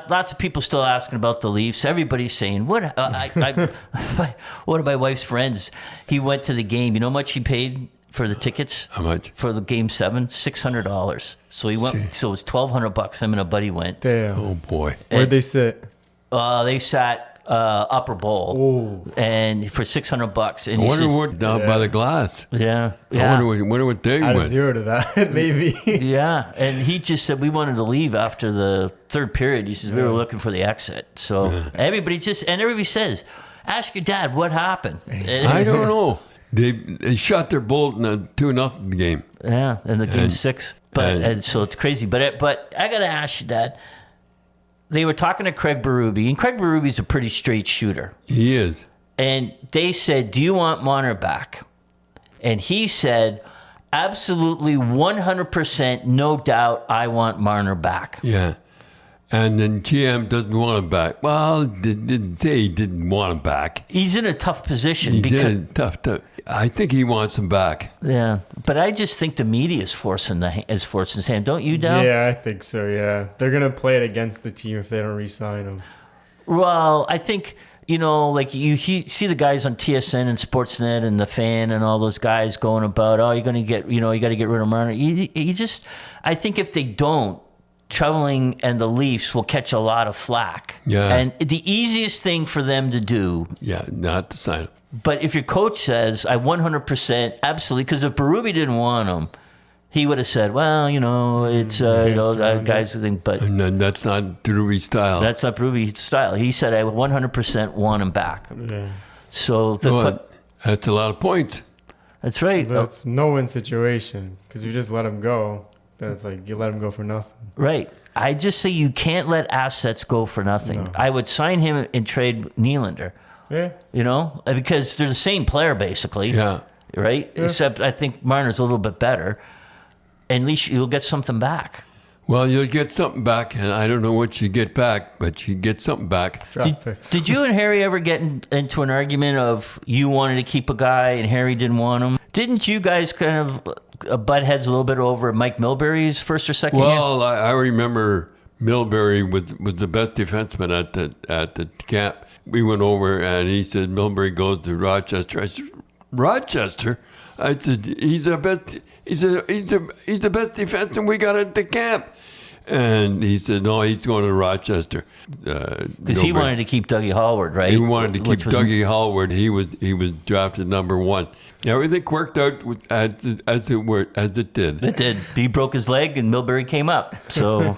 Lots of people still asking about the Leafs. Everybody's saying, what? One of my wife's friends, he went to the game. You know how much he paid for the tickets? How much? For the game 7? $600. So he went. Jeez. So it was $1,200. Him and a buddy went. Damn. Oh boy. Where'd they sit? They sat upper bowl, and for $600. And I he wonder says, what down by the glass. yeah. I wonder what they Add a went. 0 to that, maybe. Yeah, and he just said we wanted to leave after the third period. He says we were looking for the exit. So everybody says, ask your dad what happened. I don't know. They shot their bolt in a 2-0 game. Yeah, in the game And- 6. But and so it's crazy. But I gotta ask you, Dad. They were talking to Craig Berube, and Craig Berube's a pretty straight shooter. He is. And they said, "Do you want Marner back?" And he said, "Absolutely, 100%, no doubt, I want Marner back." Yeah. And then GM doesn't want him back. Well, didn't say he didn't want him back. He's in a tough position He because did. Tough. I think he wants him back. yeah. But I just think the media is forcing his hand. Don't you, Dal? Yeah, I think so, yeah. They're going to play it against the team if they don't re-sign him. Well, I think, like you see the guys on TSN and Sportsnet and The Fan and all those guys going about, oh, you're going to get, you got to get rid of Marner. I think if they don't, Troubling and the Leafs will catch a lot of flack. Yeah. And the easiest thing for them to do, Yeah, not to sign him. but if your coach says, I 100%, absolutely, because if Berube didn't want him, he would have said, well, it's, guys who think, but And then that's not Drury's style. that's not Berube's style. He said, I 100% want him back. Yeah. So Well, that's a lot of points. that's right. That's no-win situation because you just let him go. Then it's like you let him go for nothing. Right. I just say you can't let assets go for nothing. No. I would sign him and trade Nylander, Yeah. because they're the same player basically. Yeah. Right? Yeah. Except I think Marner's a little bit better. At least you'll get something back. Well, you'll get something back, and I don't know what you get back, but you get something back. Draft picks. Did you and Harry ever get into an argument of you wanted to keep a guy and Harry didn't want him? Didn't you guys kind of butt heads a little bit over Mike Milbury's first or second year? Well, I remember Milbury was the best defenseman at the camp. We went over, and he said Milbury goes to Rochester. I said, Rochester? I said, he's the best. He's the best defenseman we got at the camp. And he said, no, he's going to Rochester. Because he wanted to keep Dougie Hallward, right? He wanted to keep Which was- Dougie Hallward. He was drafted number 1. Everything worked out as it did. It did. He broke his leg and Milbury came up. So